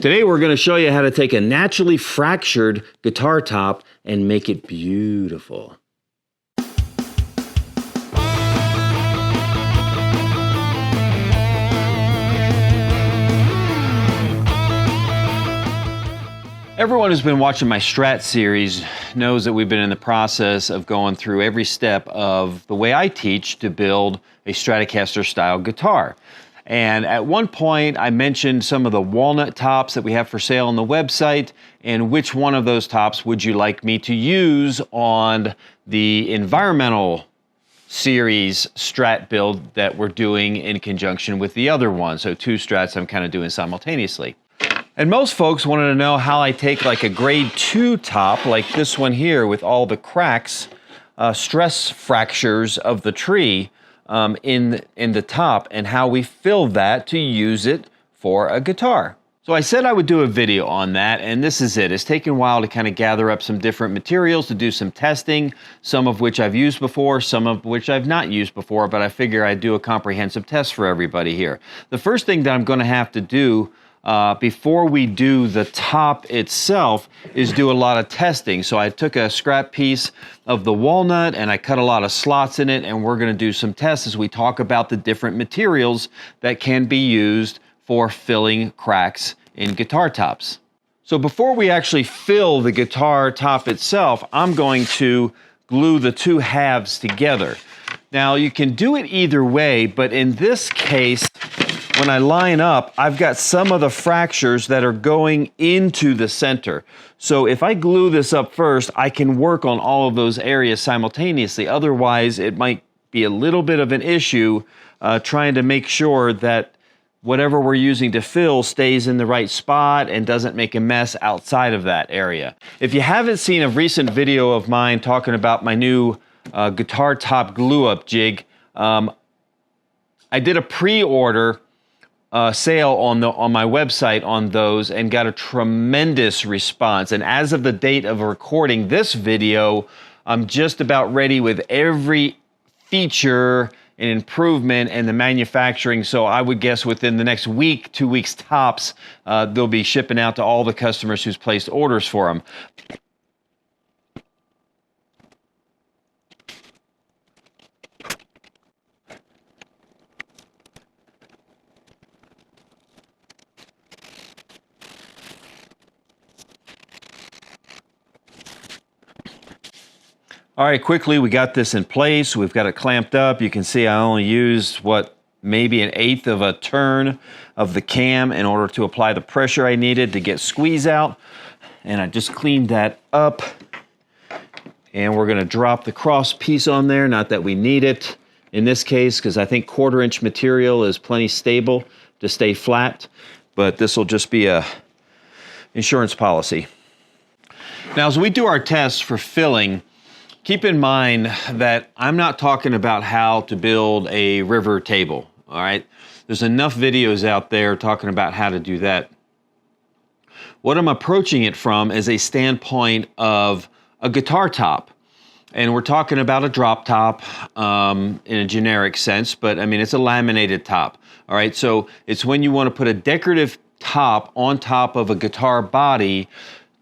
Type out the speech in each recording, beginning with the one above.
Today we're going to show you how to take a naturally fractured guitar top and make it beautiful. Everyone who's been watching my Strat series knows that we've been in the process of going through every step of the way I teach to build a Stratocaster style guitar. And at one point I mentioned some of the walnut tops that we have for sale on the website, and which one of those tops would you like me to use on the environmental series Strat build that we're doing in conjunction with the other one. So two Strats I'm kind of doing simultaneously. And most folks wanted to know how I take like a grade 2 top like this one here with all the cracks, stress fractures of the tree in the top, and how we fill that to use it for a guitar. So I said I would do a video on that, and this is it. It's taken a while to kind of gather up some different materials to do some testing, some of which I've used before, some of which I've not used before, but I figure I'd do a comprehensive test for everybody here. The first thing that I'm going to have to do before we do the top itself is do a lot of testing. So I took a scrap piece of the walnut and I cut a lot of slots in it, and we're going to do some tests as we talk about the different materials that can be used for filling cracks in guitar tops. So before we actually fill the guitar top itself, I'm going to glue the two halves together. Now you can do it either way, but in this case, when I line up, I've got some of the fractures that are going into the center. So if I glue this up first, I can work on all of those areas simultaneously. Otherwise, it might be a little bit of an issue trying to make sure that whatever we're using to fill stays in the right spot and doesn't make a mess outside of that area. If you haven't seen a recent video of mine talking about my new guitar top glue up jig, I did a pre-order sale on my website on those and got a tremendous response. And as of the date of recording this video, I'm just about ready with every feature and improvement in the manufacturing. So I would guess within the next week, 2 weeks tops, they'll be shipping out to all the customers who's placed orders for them. All right, quickly, we got this in place. We've got it clamped up. You can see I only used, maybe 1/8 of a turn of the cam in order to apply the pressure I needed to get squeeze out. And I just cleaned that up. And we're gonna drop the cross piece on there, not that we need it in this case, because I think 1/4 inch material is plenty stable to stay flat, but this will just be a insurance policy. Now, as we do our tests for filling, keep in mind that I'm not talking about how to build a river table, all right? There's enough videos out there talking about how to do that. What I'm approaching it from is a standpoint of a guitar top. And we're talking about a drop top in a generic sense, but I mean, it's a laminated top, all right? So it's when you want to put a decorative top on top of a guitar body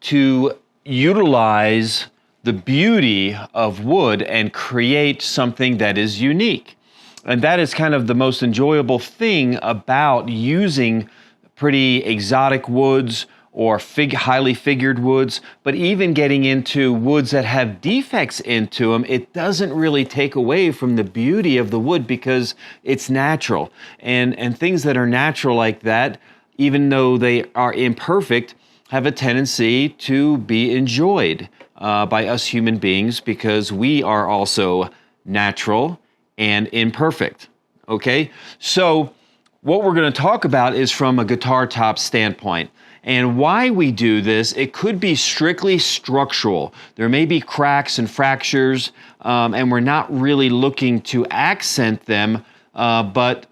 to utilize the beauty of wood and create something that is unique. And that is kind of the most enjoyable thing about using pretty exotic woods or highly figured woods, but even getting into woods that have defects into them, it doesn't really take away from the beauty of the wood because it's natural. And things that are natural like that, even though they are imperfect, have a tendency to be enjoyed by us human beings because we are also natural and imperfect, okay? So what we're gonna talk about is from a guitar top standpoint. And why we do this, it could be strictly structural. There may be cracks and fractures, and we're not really looking to accent them, but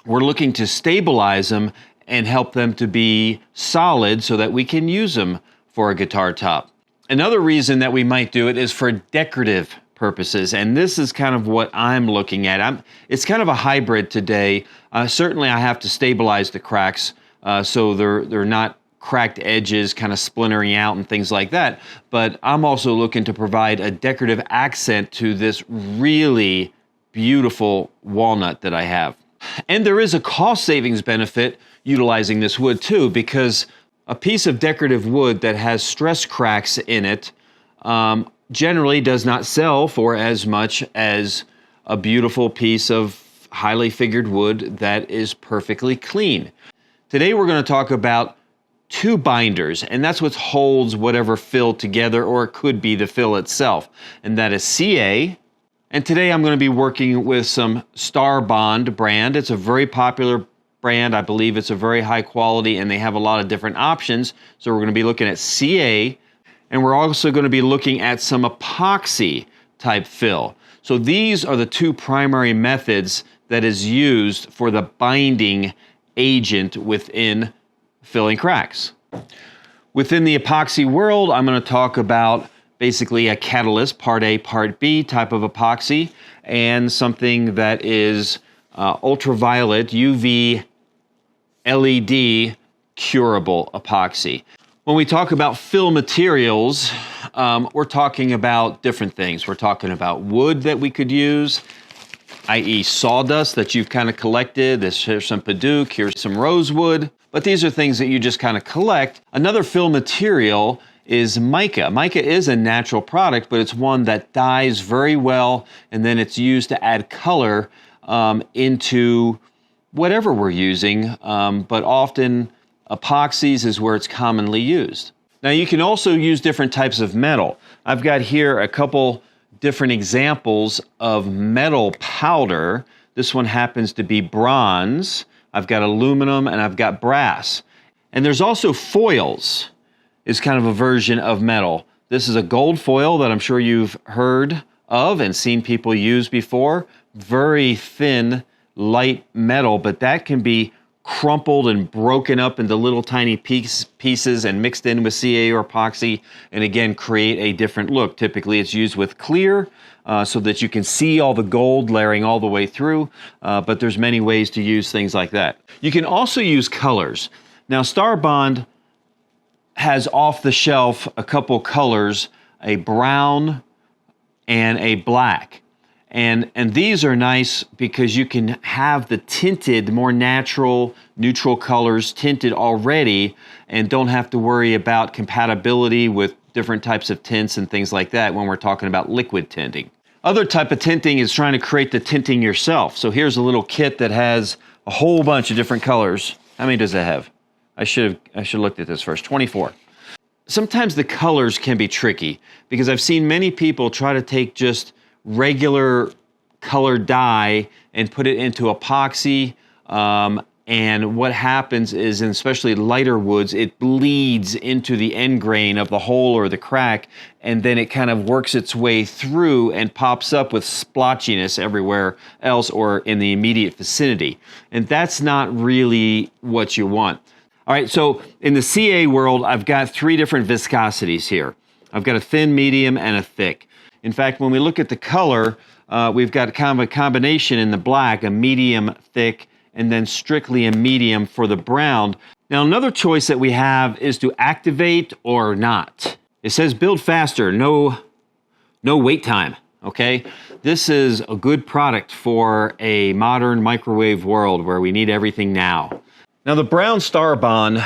we're looking to stabilize them and help them to be solid so that we can use them for a guitar top. Another reason that we might do it is for decorative purposes, and this is kind of what I'm looking at. It's kind of a hybrid today. Certainly I have to stabilize the cracks so they're not cracked edges kind of splintering out and things like that. But I'm also looking to provide a decorative accent to this really beautiful walnut that I have. And there is a cost savings benefit utilizing this wood too, because a piece of decorative wood that has stress cracks in it generally does not sell for as much as a beautiful piece of highly figured wood that is perfectly clean. Today we're going to talk about two binders, and that's what holds whatever fill together, or it could be the fill itself, and that is CA. And today I'm going to be working with some Star Bond brand. It's a very popular brand. I believe it's a very high quality, and they have a lot of different options. So we're going to be looking at CA, and we're also going to be looking at some epoxy type fill. So these are the two primary methods that is used for the binding agent within filling cracks. Within the epoxy world, I'm going to talk about basically a catalyst, part A, part B type of epoxy, and something that is ultraviolet UV LED curable epoxy. When we talk about fill materials, we're talking about different things. We're talking about wood that we could use, i.e. sawdust that you've kind of collected. Here's some Paduke, here's some rosewood, but these are things that you just kind of collect. Another fill material is mica. Mica is a natural product, but it's one that dyes very well, and then it's used to add color into whatever we're using, but often epoxies is where it's commonly used. Now you can also use different types of metal. I've got here a couple different examples of metal powder. This one happens to be bronze. I've got aluminum and I've got brass. And there's also foils, is kind of a version of metal. This is a gold foil that I'm sure you've heard of and seen people use before. Very thin, light metal, but that can be crumpled and broken up into little tiny pieces and mixed in with CA or epoxy, and again create a different look. Typically it's used with clear so that you can see all the gold layering all the way through, but there's many ways to use things like that. You can also use colors. Now Star Bond has off the shelf a couple colors, a brown and a black. And these are nice because you can have the tinted, more natural, neutral colors tinted already and don't have to worry about compatibility with different types of tints and things like that when we're talking about liquid tinting. Other type of tinting is trying to create the tinting yourself. So here's a little kit that has a whole bunch of different colors. How many does it have? I should have looked at this first. 24. Sometimes the colors can be tricky because I've seen many people try to take just regular colored dye and put it into epoxy, and what happens is, and especially lighter woods, it bleeds into the end grain of the hole or the crack, and then it kind of works its way through and pops up with splotchiness everywhere else or in the immediate vicinity, and that's not really what you want. All right, so in the CA world, I've got three different viscosities here. I've got a thin, medium, and a thick. In fact, when we look at the color, we've got kind of a combination in the black, a medium, thick, and then strictly a medium for the brown. Now, another choice that we have is to activate or not. It says build faster, no wait time, okay? This is a good product for a modern microwave world where we need everything now. Now, the brown Star Bond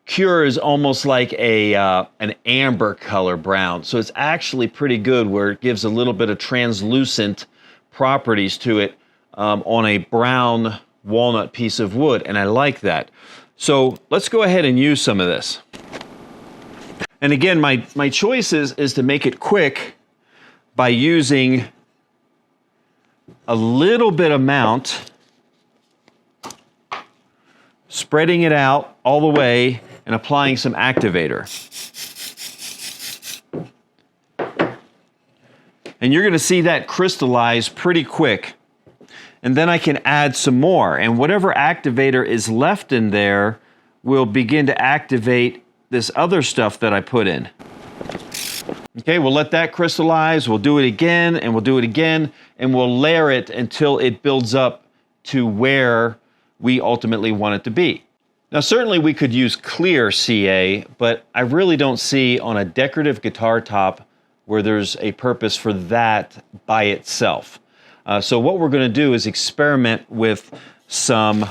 cure is almost like an amber color brown. So it's actually pretty good where it gives a little bit of translucent properties to it on a brown walnut piece of wood, and I like that. So let's go ahead and use some of this. And again, my choice is to make it quick by using a little bit amount, spreading it out all the way, and applying some activator. And you're going to see that crystallize pretty quick. And then I can add some more. And whatever activator is left in there will begin to activate this other stuff that I put in. Okay, we'll let that crystallize. We'll do it again, and we'll do it again, and we'll layer it until it builds up to where we ultimately want it to be. Now, certainly we could use clear CA, but I really don't see on a decorative guitar top where there's a purpose for that by itself. So what we're going to do is experiment with some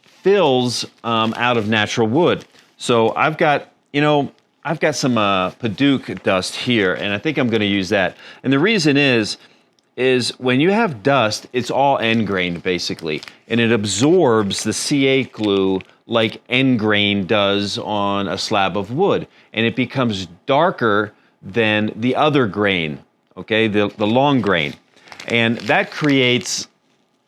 fills out of natural wood. So I've got some Paduke dust here, and I think I'm going to use that. And the reason is when you have dust, it's all end grained basically, and it absorbs the CA glue like end grain does on a slab of wood, and it becomes darker than the other grain, okay, the long grain. And that creates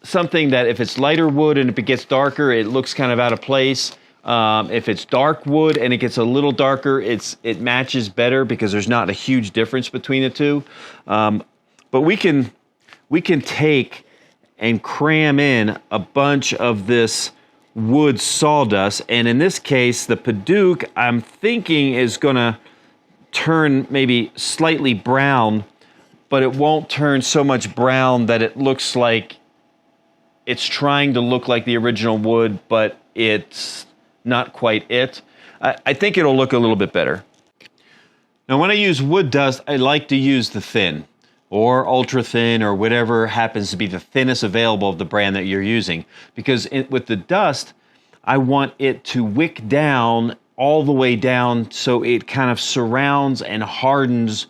something that if it's lighter wood and if it gets darker, it looks kind of out of place. If it's dark wood and it gets a little darker, it matches better because there's not a huge difference between the two. But we can take and cram in a bunch of this wood sawdust, and in this case, the Paduke, I'm thinking, is going to turn maybe slightly brown, but it won't turn so much brown that it looks like it's trying to look like the original wood, but it's not quite it. I think it'll look a little bit better. Now, when I use wood dust, I like to use the thin or ultra thin or whatever happens to be the thinnest available of the brand that you're using, because with the dust, I want it to wick down all the way down so it kind of surrounds and hardens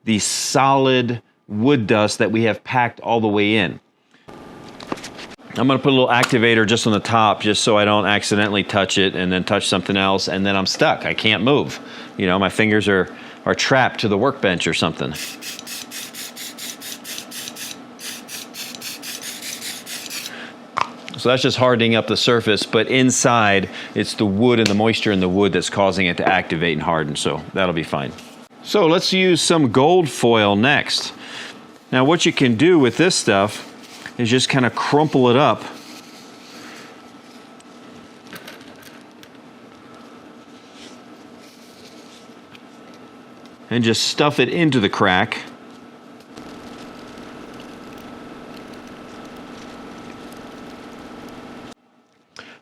the solid wood dust that we have packed all the way in. I'm going to put a little activator just on the top just so I don't accidentally touch it and then touch something else, and then I'm stuck. I can't move. You know, my fingers are trapped to the workbench or something. So that's just hardening up the surface, but inside it's the wood and the moisture in the wood that's causing it to activate and harden, so that'll be fine. So let's use some gold foil next. Now what you can do with this stuff is just kind of crumple it up and just stuff it into the crack.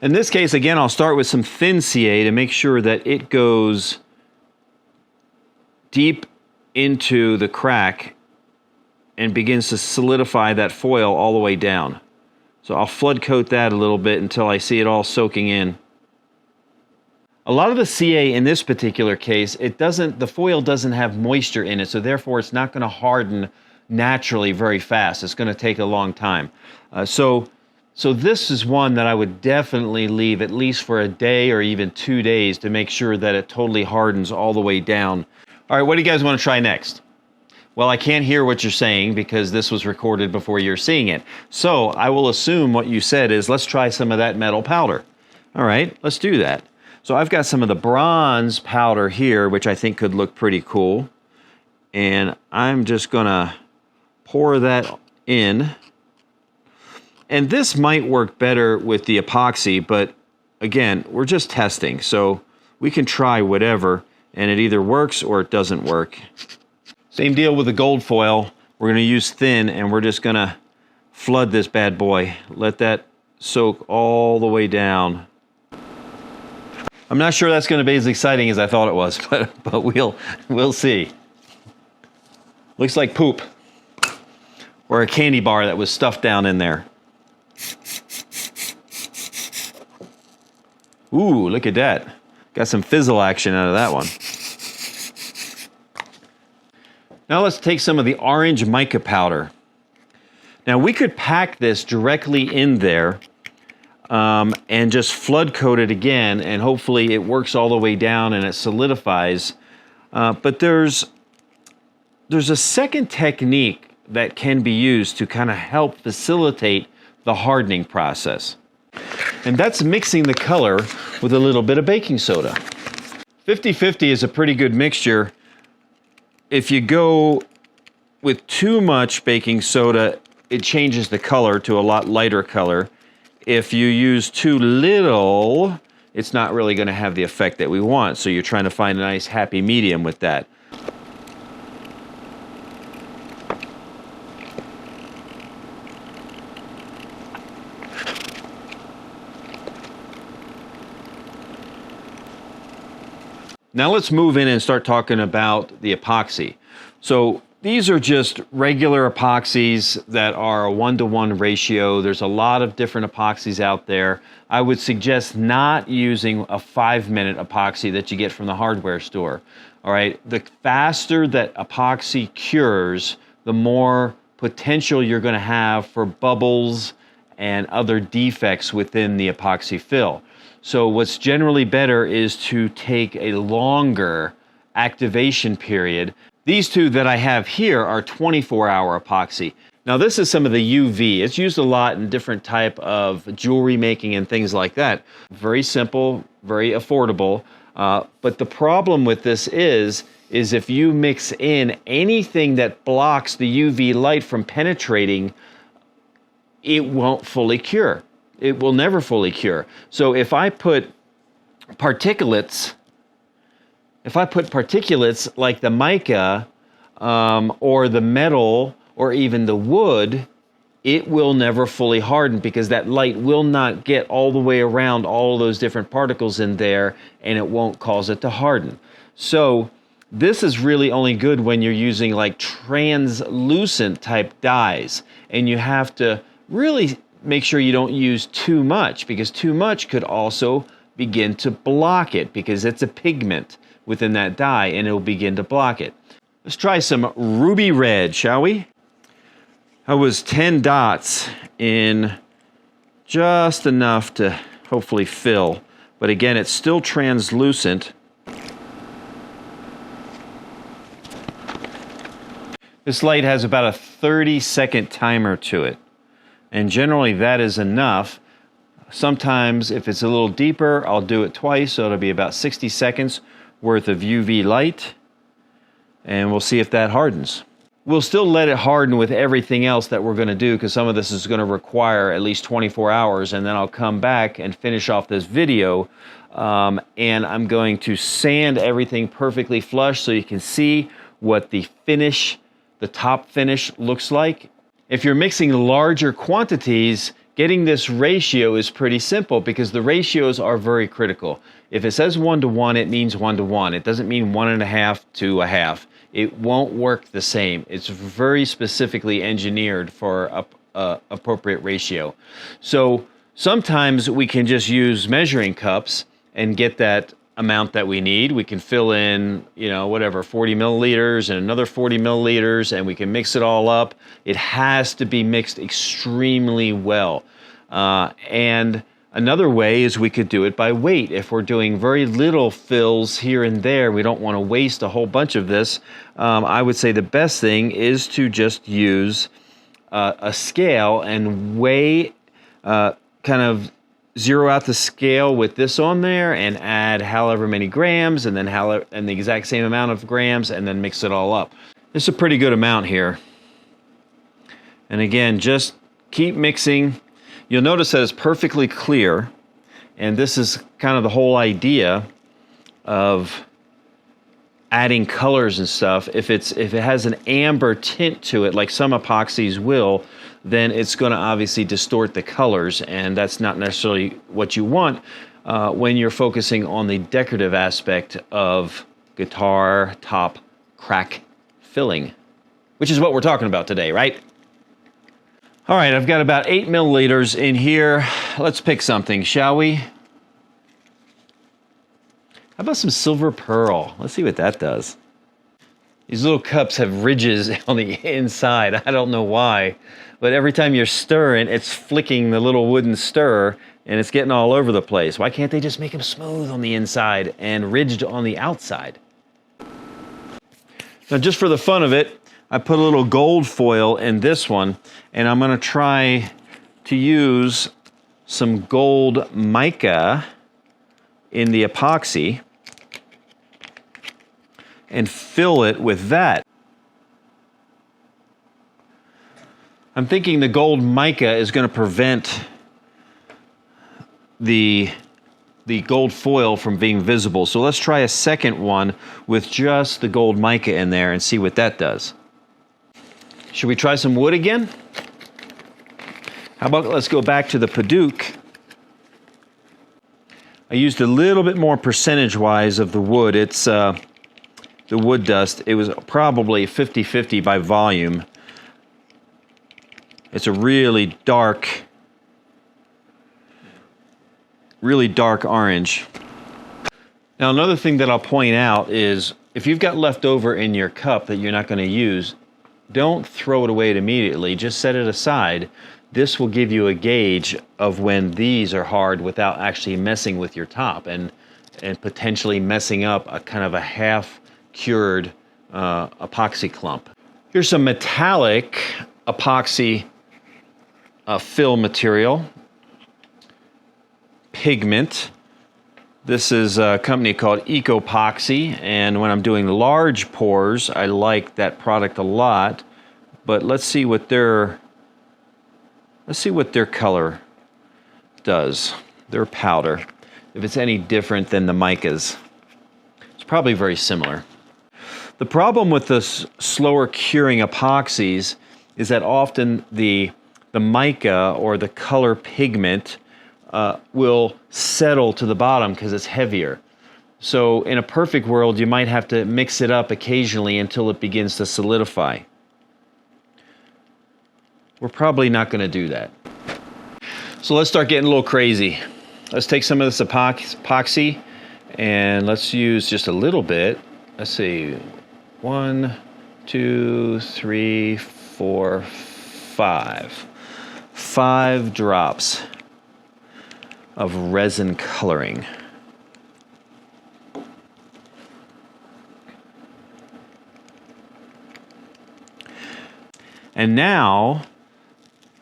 In this case, again, I'll start with some thin CA to make sure that it goes deep into the crack and begins to solidify that foil all the way down. So I'll flood coat that a little bit until I see it all soaking in. A lot of the CA in this particular case, the foil doesn't have moisture in it, so therefore it's not going to harden naturally very fast. It's going to take a long time. So this is one that I would definitely leave at least for a day or even 2 days to make sure that it totally hardens all the way down. All right, what do you guys want to try next? Well, I can't hear what you're saying because this was recorded before you're seeing it. So I will assume what you said is, let's try some of that metal powder. All right, let's do that. So I've got some of the bronze powder here, which I think could look pretty cool. And I'm just gonna pour that in. And this might work better with the epoxy, but again, we're just testing. So we can try whatever, and it either works or it doesn't work. Same deal with the gold foil. We're going to use thin, and we're just going to flood this bad boy. Let that soak all the way down. I'm not sure that's going to be as exciting as I thought it was, but we'll see. Looks like poop, or a candy bar that was stuffed down in there. Ooh, look at that. Got some fizzle action out of that one. Now let's take some of the orange mica powder. Now we could pack this directly in there and just flood coat it again, and hopefully it works all the way down and it solidifies. But there's a second technique that can be used to kind of help facilitate the hardening process. And that's mixing the color with a little bit of baking soda. 50-50 is a pretty good mixture. If you go with too much baking soda, it changes the color to a lot lighter color. If you use too little, it's not really going to have the effect that we want. So you're trying to find a nice happy medium with that. Now let's move in and start talking about the epoxy. So these are just regular epoxies that are a 1-to-1 ratio. There's a lot of different epoxies out there. I would suggest not using a 5-minute epoxy that you get from the hardware store. All right, the faster that epoxy cures, the more potential you're going to have for bubbles and other defects within the epoxy fill. So what's generally better is to take a longer activation period. These two that I have here are 24-hour epoxy. Now this is some of the UV. It's used a lot in different type of jewelry making and things like that. Very simple, very affordable. But the problem with this is if you mix in anything that blocks the UV light from penetrating, it won't fully cure. It will never fully cure. So if I put particulates like the mica or the metal or even the wood, it will never fully harden because that light will not get all the way around all those different particles in there, and it won't cause it to harden. So this is really only good when you're using like translucent type dyes, and you have to really make sure you don't use too much, because too much could also begin to block it because it's a pigment within that dye and it will begin to block it. Let's try some ruby red, shall we? I was 10 dots in just enough to hopefully fill, but again, it's still translucent. This light has about a 30-second timer to it, and generally that is enough. Sometimes if it's a little deeper, I'll do it twice, so it'll be about 60 seconds worth of UV light, and we'll see if that hardens. We'll still let it harden with everything else that we're going to do, because some of this is going to require at least 24 hours, and then I'll come back and finish off this video, and I'm going to sand everything perfectly flush so you can see what the finish, the top finish looks like. If you're mixing larger quantities, getting this ratio is pretty simple because the ratios are very critical. If it says 1-to-1, it means 1-to-1. It doesn't mean 1.5 to a half. It won't work the same. It's very specifically engineered for a appropriate ratio. So sometimes we can just use measuring cups and get that amount that we need. We can fill in, 40 milliliters and another 40 milliliters, and we can mix it all up. It has to be mixed extremely well. And another way is we could do it by weight. If we're doing very little fills here and there, we don't want to waste a whole bunch of this. I would say the best thing is to just use a scale and weigh, kind of zero out the scale with this on there and add however many grams and then the exact same amount of grams and then mix it all up. It's a pretty good amount here. And again, just keep mixing. You'll notice that it's perfectly clear, and this is kind of the whole idea of adding colors and stuff. If it has an amber tint to it, like some epoxies will, then it's going to obviously distort the colors, and that's not necessarily what you want when you're focusing on the decorative aspect of guitar top crack filling, which is what we're talking about today, right? All right, I've got about 8 milliliters in here. Let's pick something, shall we? How about some silver pearl? Let's see what that does. These little cups have ridges on the inside. I don't know why, but every time you're stirring, it's flicking the little wooden stir, and it's getting all over the place. Why can't they just make them smooth on the inside and ridged on the outside? Now, just for the fun of it, I put a little gold foil in this one, and I'm going to try to use some gold mica in the epoxy and fill it with that. I'm thinking the gold mica is going to prevent the gold foil from being visible. So let's try a second one with just the gold mica in there and see what that does. Should we try some wood again? How about let's go back to the Paduke. I used a little bit more percentage-wise of the wood. It's the wood dust. It was probably 50-50 by volume. It's a really dark orange. Now, another thing that I'll point out is if you've got leftover in your cup that you're not going to use, don't throw it away immediately. Just set it aside. This will give you a gauge of when these are hard without actually messing with your top and potentially messing up a kind of a half-cured epoxy clump. Here's some metallic epoxy fill material, pigment. This is a company called Epoxy, and when I'm doing large pours, I like that product a lot. But let's see what their color does. Their powder, if it's any different than the micas. It's probably very similar. The problem with the slower curing epoxies is that often the mica or the color pigment will settle to the bottom because it's heavier. So in a perfect world, you might have to mix it up occasionally until it begins to solidify. We're probably not going to do that. So let's start getting a little crazy. Let's take some of this epoxy and let's use just a little bit. Let's see, 1, 2, 3, 4, 5. 5 drops of resin coloring. And now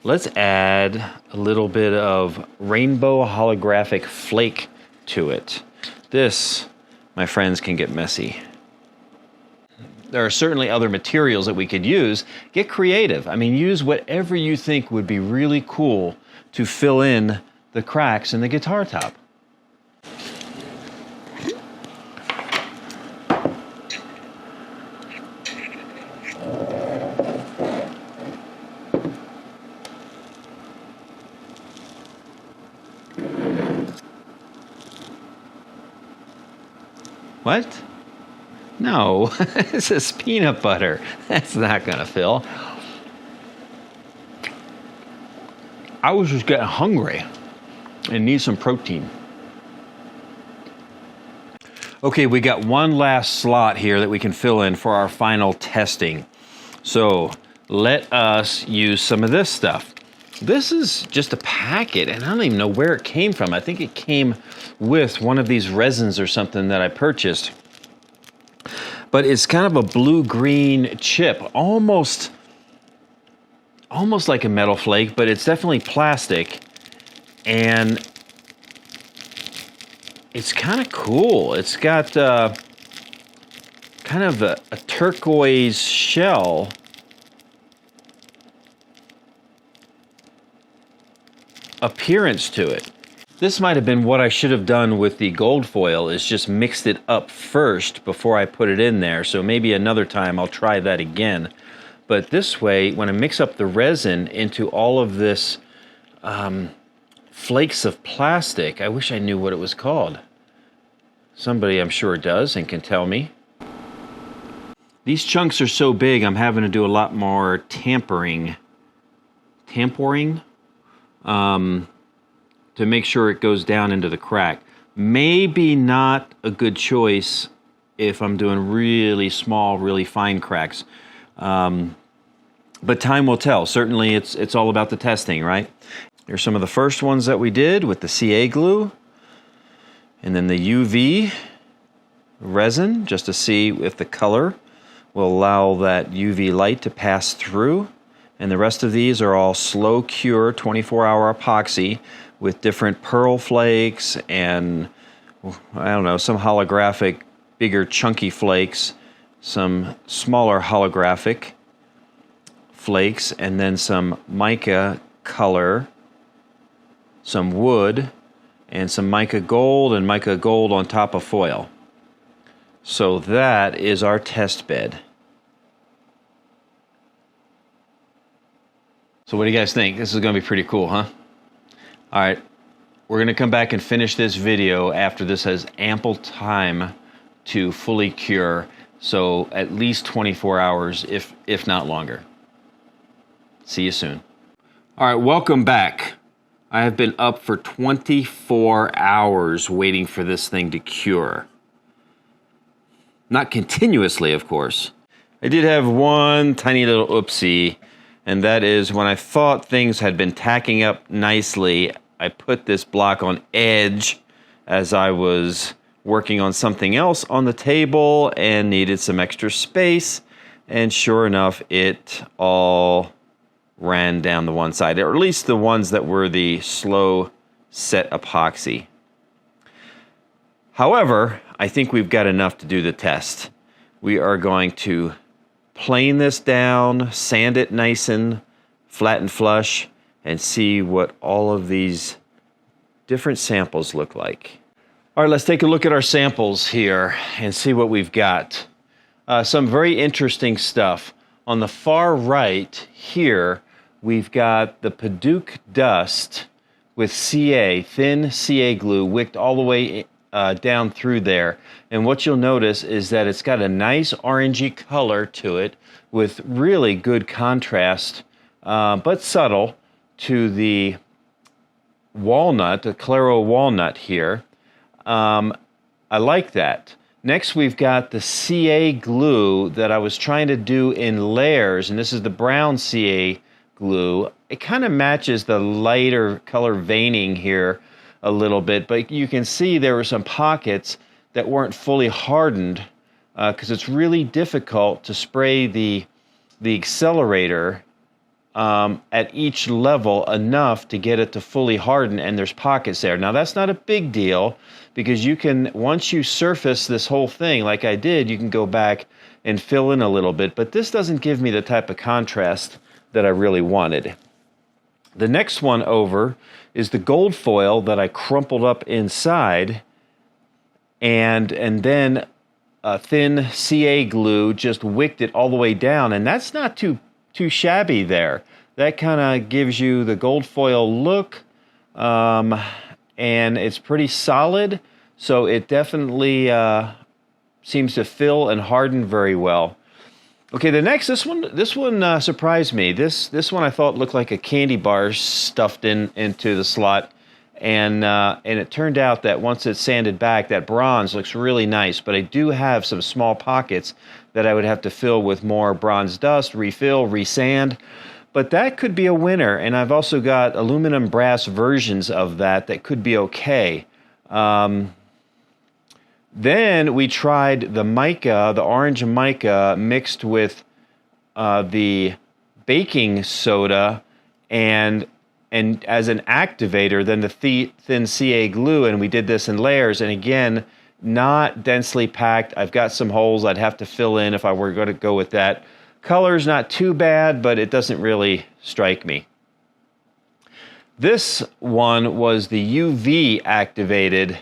let's add a little bit of rainbow holographic flake to it. This, my friends, can get messy. There are certainly other materials that we could use. Get creative. I mean, use whatever you think would be really cool to fill in the cracks in the guitar top. What? No, this is peanut butter. That's not gonna fill. I was just getting hungry and need some protein. Okay, we got one last slot here that we can fill in for our final testing. So let us use some of this stuff. This is just a packet, and I don't even know where it came from. I think it came with one of these resins or something that I purchased. But it's kind of a blue-green chip, almost like a metal flake, but it's definitely plastic. And it's kind of cool. It's got kind of a turquoise shell. Appearance to it. This might have been what I should have done with the gold foil, is just mixed it up first before I put it in there. So maybe another time I'll try that again. But this way, when I mix up the resin into all of this flakes of plastic, I wish I knew what it was called. Somebody I'm sure does and can tell me. These chunks are so big, I'm having to do a lot more tampering to make sure it goes down into the crack. Maybe not a good choice if I'm doing really small, really fine cracks. But time will tell. Certainly it's all about the testing, right? Here's some of the first ones that we did with the CA glue. And then the UV resin, just to see if the color will allow that UV light to pass through. And the rest of these are all slow cure 24-hour epoxy with different pearl flakes and, I don't know, some holographic, bigger chunky flakes, some smaller holographic flakes, and then some mica color, some wood, and some mica gold on top of foil. So that is our test bed. So what do you guys think? This is going to be pretty cool, huh? All right, We're going to come back and finish this video after this has ample time to fully cure. So at least 24 hours, if not longer. See you soon. All right, welcome back. I have been up for 24 hours waiting for this thing to cure. Not continuously, of course. I did have one tiny little oopsie, and that is when I thought things had been tacking up nicely, I put this block on edge as I was working on something else on the table and needed some extra space, and sure enough, it all ran down the one side, or at least the ones that were the slow set epoxy. However, I think we've got enough to do the test. We are going to plane this down, sand it nice and flat and flush, and see what all of these different samples look like. All right, let's take a look at our samples here and see what we've got. Some very interesting stuff. On the far right here, we've got the Paduke dust with CA, thin CA glue, wicked all the way down through there. And what you'll notice is that it's got a nice orangey color to it with really good contrast, but subtle, to the walnut, the Claro walnut here. I like that. Next, we've got the CA glue that I was trying to do in layers, and this is the brown CA glue. It kind of matches the lighter color veining here a little bit, but you can see there were some pockets that weren't fully hardened because it's really difficult to spray the accelerator at each level enough to get it to fully harden, and there's pockets there. Now that's not a big deal because you can, once you surface this whole thing like I did, you can go back and fill in a little bit, but this doesn't give me the type of contrast that I really wanted. The next one over is the gold foil that I crumpled up inside, and then a thin CA glue just wicked it all the way down, and that's not too shabby there. That kind of gives you the gold foil look, and it's pretty solid, so it definitely seems to fill and harden very well. Okay, the next, this one surprised me. This one I thought looked like a candy bar stuffed into the slot, and it turned out that once it's sanded back, that bronze looks really nice, but I do have some small pockets that I would have to fill with more bronze dust, refill, resand, but that could be a winner, and I've also got aluminum brass versions of that could be okay. Then we tried the mica, the orange mica, mixed with the baking soda and as an activator, then the thin CA glue, and we did this in layers, and again, not densely packed. I've got some holes I'd have to fill in if I were going to go with that. Color's not too bad, but it doesn't really strike me. This one was the UV activated,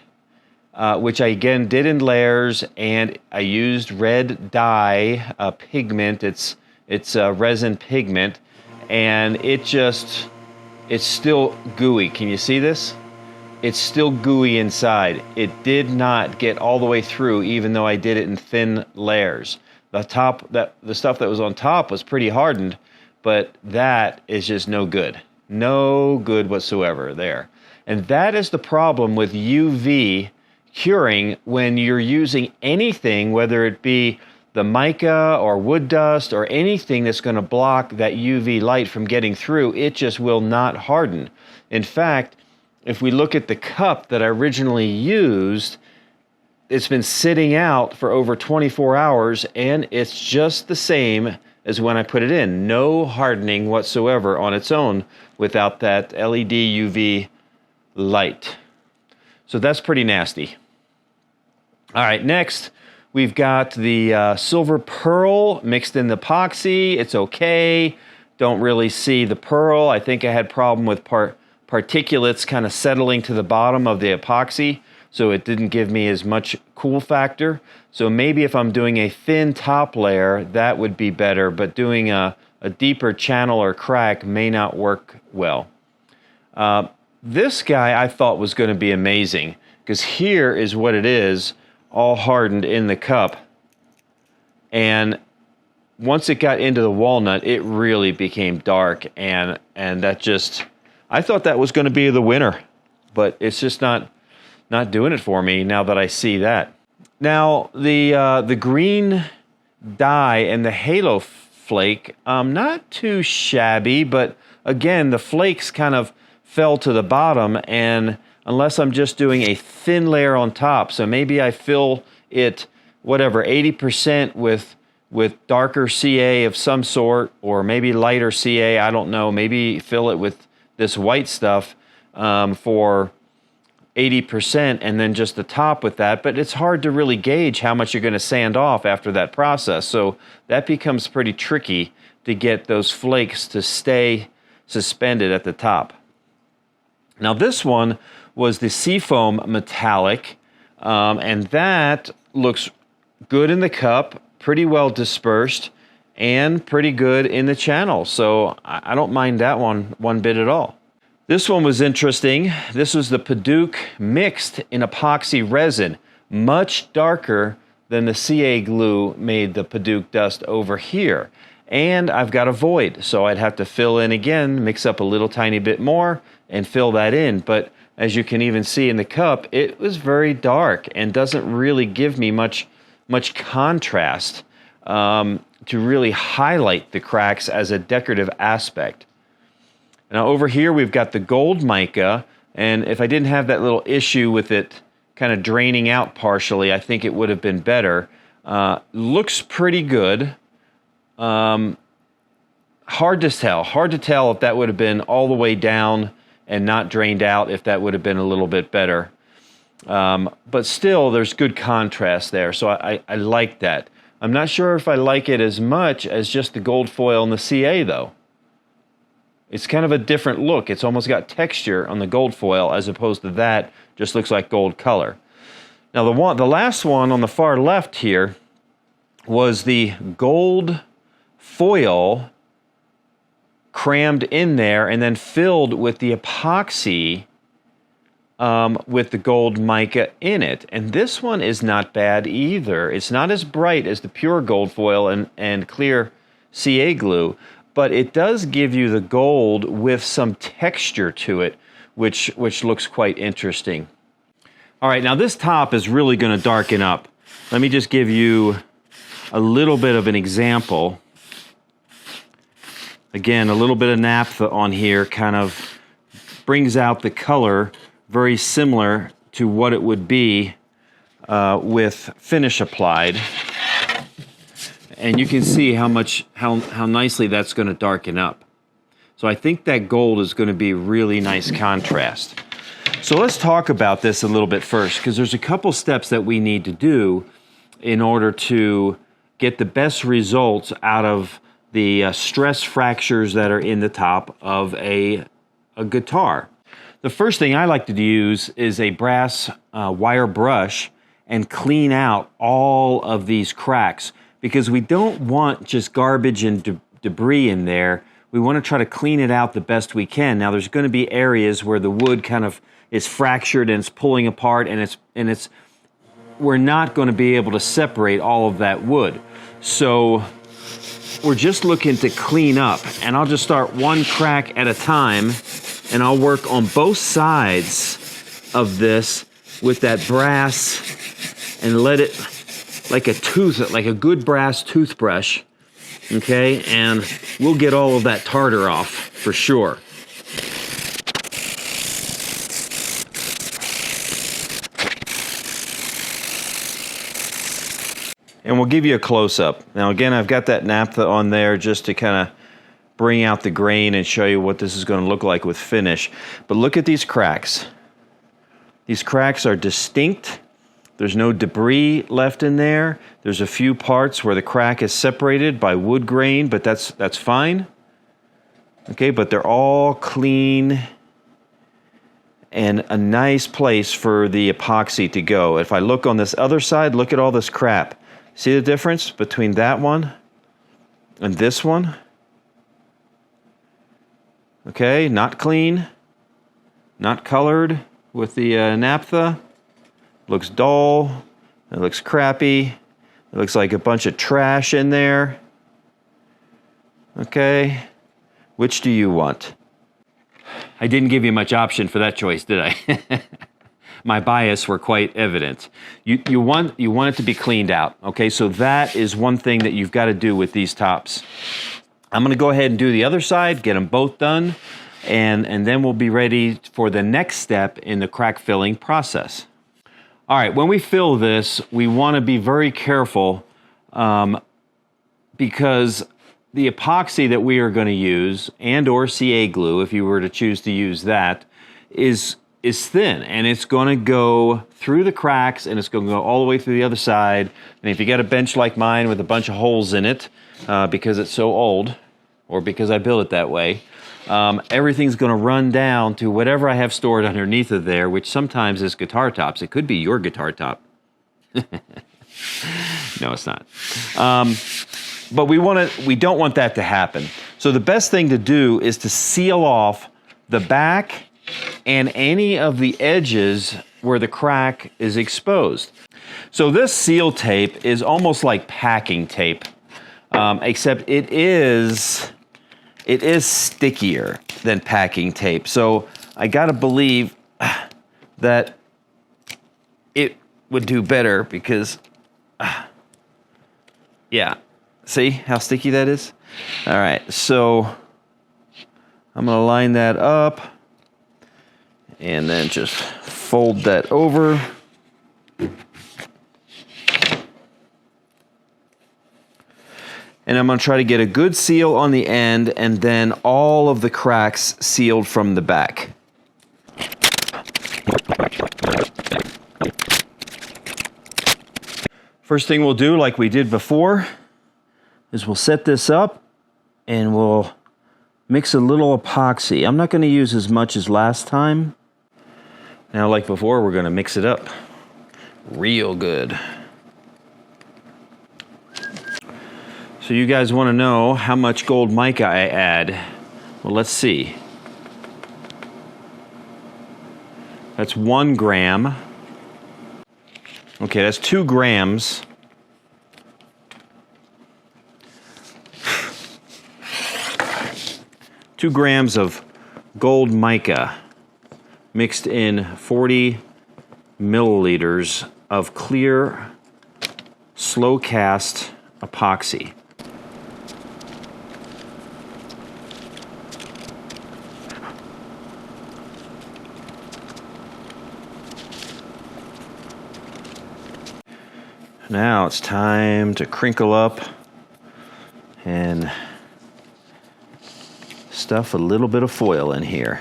which I again did in layers, and I used red dye pigment. It's resin pigment, and it's still gooey. Can you see this? It's still gooey inside. It did not get all the way through, even though I did it in thin layers. The stuff that was on top was pretty hardened, but that is just no good. No good whatsoever there. And that is the problem with UV curing when you're using anything, whether it be the mica or wood dust or anything that's going to block that UV light from getting through. It just will not harden. In fact, if we look at the cup that I originally used, it's been sitting out for over 24 hours, and it's just the same as when I put it in. No hardening whatsoever on its own without that LED UV light. So that's pretty nasty. All right, next we've got the silver pearl mixed in the epoxy. It's okay. Don't really see the pearl. I think I had problem with particulates kind of settling to the bottom of the epoxy, so it didn't give me as much cool factor. So maybe if I'm doing a thin top layer, that would be better, but doing a deeper channel or crack may not work well. this guy I thought was going to be amazing, because here is what it is, all hardened in the cup. And once it got into the walnut, it really became dark, and that just, I thought that was going to be the winner, but it's just not doing it for me now that I see that. Now the green dye and the halo flake, not too shabby, but again the flakes kind of fell to the bottom, and unless I'm just doing a thin layer on top, so maybe I fill it whatever 80% with darker CA of some sort, or maybe lighter CA, I don't know, maybe fill it with this white stuff for 80% and then just the top with that, but it's hard to really gauge how much you're going to sand off after that process, so that becomes pretty tricky to get those flakes to stay suspended at the top. Now this one was the Seafoam Metallic, and that looks good in the cup, pretty well dispersed, and pretty good in the channel, so I don't mind that one bit at all. This one was interesting. This was the Padauk mixed in epoxy resin, much darker than the CA glue made the Padauk dust over here. And I've got a void, so I'd have to fill in again, mix up a little tiny bit more, and fill that in. But as you can even see in the cup, it was very dark and doesn't really give me much contrast to really highlight the cracks as a decorative aspect. Now over here we've got the gold mica, and if I didn't have that little issue with it kind of draining out partially, I think it would have been better. Looks pretty good. Hard to tell if that would have been all the way down and not drained out, if that would have been a little bit better. But still, there's good contrast there, so I like that. I'm not sure if I like it as much as just the gold foil and the CA, though. It's kind of a different look. It's almost got texture on the gold foil, as opposed to that just looks like gold color. Now the last one on the far left here was the gold foil crammed in there and then filled with the epoxy with the gold mica in it. And this one is not bad either. It's not as bright as the pure gold foil and clear CA glue, but it does give you the gold with some texture to it, which looks quite interesting. All right, now this top is really going to darken up. Let me just give you a little bit of an example. Again, a little bit of naphtha on here kind of brings out the color very similar to what it would be with finish applied. And you can see how nicely that's going to darken up. So I think that gold is going to be really nice contrast. So let's talk about this a little bit first, because there's a couple steps that we need to do in order to get the best results out of the stress fractures that are in the top of a guitar. The first thing I like to use is a brass wire brush and clean out all of these cracks, because we don't want just garbage and debris in there. We want to try to clean it out the best we can. Now there's going to be areas where the wood kind of is fractured and it's pulling apart, and we're not going to be able to separate all of that wood. So we're just looking to clean up, and I'll just start one crack at a time, and I'll work on both sides of this with that brass and let it, like a good brass toothbrush, okay? And we'll get all of that tartar off for sure. And we'll give you a close-up. Now again, I've got that naphtha on there just to kind of bring out the grain and show you what this is going to look like with finish. But look at these cracks. These cracks are distinct. There's no debris left in there. There's a few parts where the crack is separated by wood grain, but that's fine. Okay, but they're all clean and a nice place for the epoxy to go. If I look on this other side, look at all this crap. See the difference between that one and this one? Okay, not clean, not colored with the naphtha. Looks dull. It looks crappy. It looks like a bunch of trash in there. Okay, which do you want? I didn't give you much option for that choice, did I? My bias were quite evident. You want it to be cleaned out, okay? So that is one thing that you've got to do with these tops. I'm gonna go ahead and do the other side, get them both done, and then we'll be ready for the next step in the crack filling process. All right, when we fill this, we wanna be very careful because the epoxy that we are gonna use, and or CA glue, if you were to choose to use that, is thin, and it's gonna go through the cracks, and it's gonna go all the way through the other side. And if you got a bench like mine with a bunch of holes in it, because it's so old, or because I built it that way, everything's gonna run down to whatever I have stored underneath of there, which sometimes is guitar tops. It could be your guitar top. No, it's not. But we don't want that to happen. So the best thing to do is to seal off the back and any of the edges where the crack is exposed. So this seal tape is almost like packing tape, except it is stickier than packing tape. So I gotta believe that it would do better because, yeah, see how sticky that is? All right, so I'm gonna line that up and then just fold that over. And I'm gonna try to get a good seal on the end and then all of the cracks sealed from the back. First thing we'll do, like we did before, is we'll set this up and we'll mix a little epoxy. I'm not gonna use as much as last time. Now, like before, we're gonna mix it up real good. So you guys wanna know how much gold mica I add? Well, let's see. That's 1 gram. Okay, that's 2 grams. Two grams of gold mica mixed in 40 milliliters of clear, slow cast epoxy. Now it's time to crinkle up and stuff a little bit of foil in here.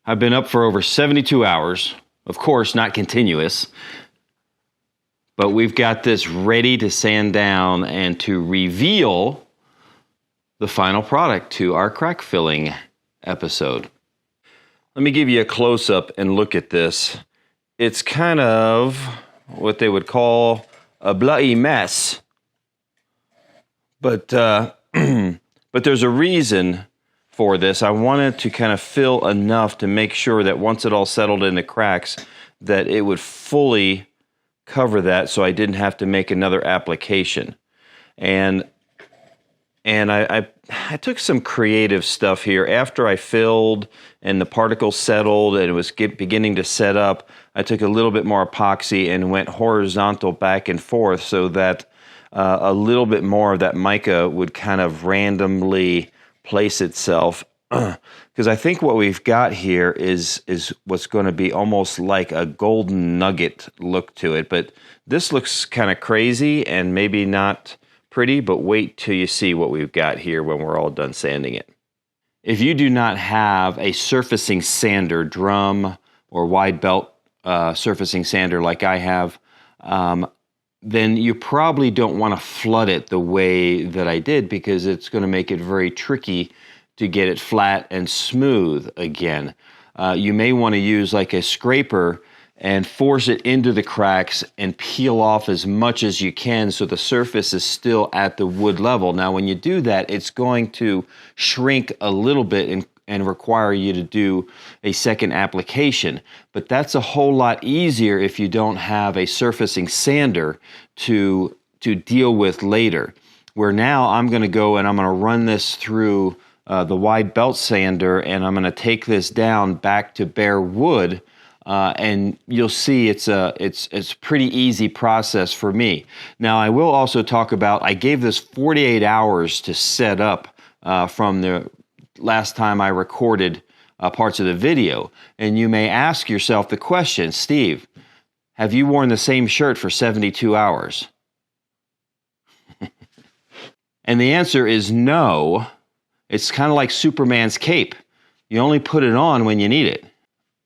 I've been up for over 72 hours, of course not continuous, but we've got this ready to sand down and to reveal the final product to our crack filling episode. Let me give you a close-up and look at this. It's kind of what they would call a bloody mess, but there's a reason for this. I wanted to kind of fill enough to make sure that once it all settled in the cracks, that it would fully cover that so I didn't have to make another application. And I took some creative stuff here. After I filled and the particles settled and it was beginning to set up, I took a little bit more epoxy and went horizontal back and forth so that a little bit more of that mica would kind of randomly place itself, because I think what we've got here is what's going to be almost like a golden nugget look to it. But this looks kind of crazy and maybe not pretty, but wait till you see what we've got here when we're all done sanding it. If you do not have a surfacing sander, drum or wide belt surfacing sander like I have, then you probably don't want to flood it the way that I did, because it's going to make it very tricky to get it flat and smooth again. You may want to use like a scraper and force it into the cracks and peel off as much as you can so the surface is still at the wood level. Now, when you do that, it's going to shrink a little bit and require you to do a second application. But that's a whole lot easier if you don't have a surfacing sander to deal with later. Where now I'm going to go and I'm going to run this through the wide belt sander, and I'm going to take this down back to bare wood. And you'll see it's a pretty easy process for me. Now, I will also talk about, I gave this 48 hours to set up from the last time I recorded parts of the video. And you may ask yourself the question, Steve, have you worn the same shirt for 72 hours? And the answer is no. It's kind of like Superman's cape. You only put it on when you need it.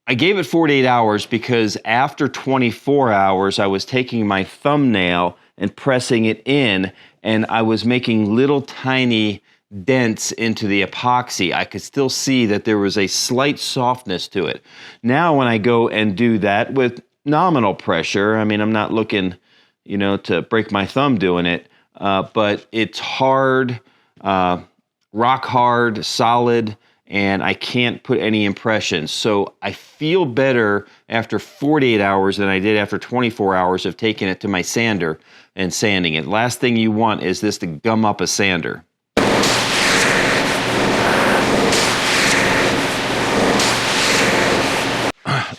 I gave it 48 hours because after 24 hours, I was taking my thumbnail and pressing it in, and I was making little tiny dents into the epoxy. I could still see that there was a slight softness to it. Now, when I go and do that with nominal pressure, I mean, I'm not looking, to break my thumb doing it, but it's hard, rock hard, solid, and I can't put any impressions. So I feel better after 48 hours than I did after 24 hours of taking it to my sander and sanding it. Last thing you want is this to gum up a sander.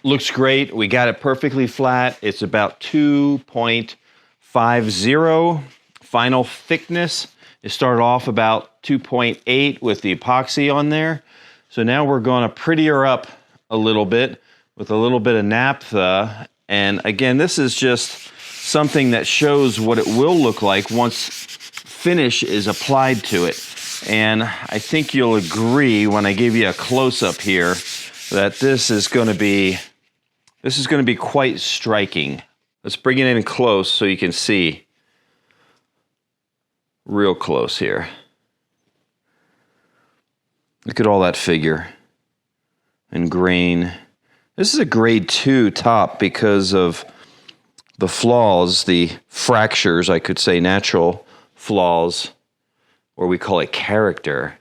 Looks great. We got it perfectly flat. It's about 2.50 final thickness. It started off about 2.8 with the epoxy on there. So now we're going to prettier up a little bit with a little bit of naphtha. And again, this is just something that shows what it will look like once finish is applied to it. And I think you'll agree when I give you a close-up here that this is going to be quite striking. Let's bring it in close so you can see real close here. Look at all that figure and grain. This is a grade 2 top because of the flaws, the fractures, I could say natural flaws, or we call it character.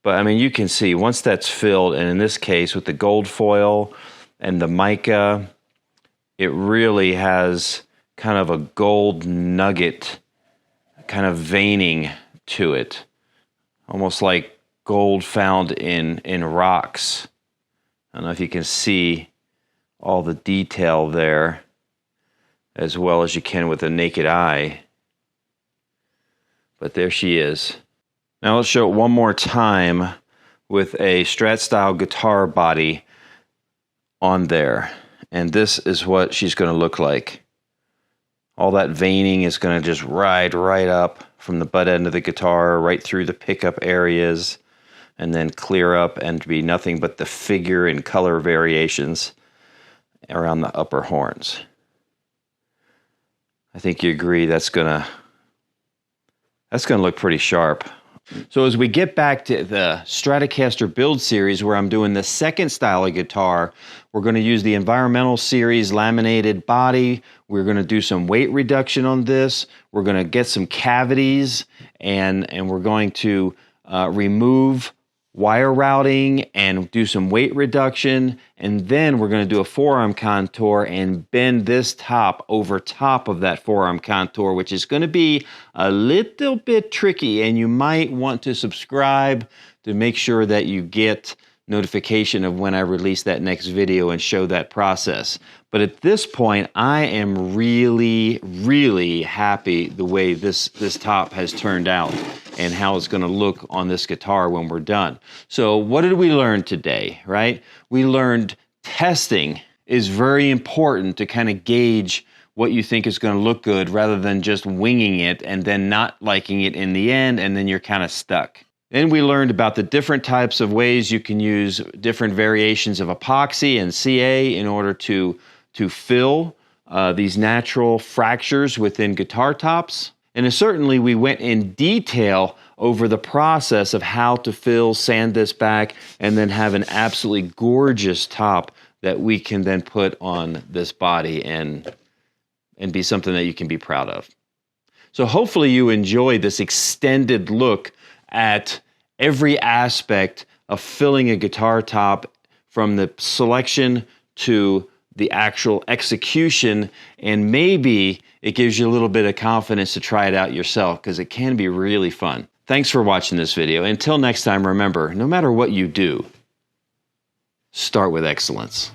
But I mean, you can see once that's filled, and in this case with the gold foil and the mica, it really has kind of a gold nugget kind of veining to it. Almost like gold found in rocks. I don't know if you can see all the detail there as well as you can with the naked eye. But there she is. Now let's show it one more time with a Strat style guitar body on there. And this is what she's going to look like. All that veining is going to just ride right up from the butt end of the guitar, right through the pickup areas, and then clear up and be nothing but the figure and color variations around the upper horns. I think you agree that's gonna look pretty sharp. So as we get back to the Stratocaster build series where I'm doing the second style of guitar, we're going to use the Environmental Series laminated body. We're going to do some weight reduction on this. We're going to get some cavities and we're going to remove wire routing and do some weight reduction. And then we're going to do a forearm contour and bend this top over top of that forearm contour, which is going to be a little bit tricky. And you might want to subscribe to make sure that you get notification of when I release that next video and show that process. But at this point, I am really, really happy the way this top has turned out and how it's going to look on this guitar when we're done. So what did we learn today, right? We learned testing is very important to kind of gauge what you think is going to look good rather than just winging it and then not liking it in the end, and then you're kind of stuck. Then we learned about the different types of ways you can use different variations of epoxy and CA in order to fill these natural fractures within guitar tops. And certainly we went in detail over the process of how to fill, sand this back, and then have an absolutely gorgeous top that we can then put on this body and be something that you can be proud of. So hopefully you enjoy this extended look at every aspect of filling a guitar top, from the selection to the actual execution, and maybe it gives you a little bit of confidence to try it out yourself, because it can be really fun. Thanks for watching this video. Until next time, remember, no matter what you do, start with excellence.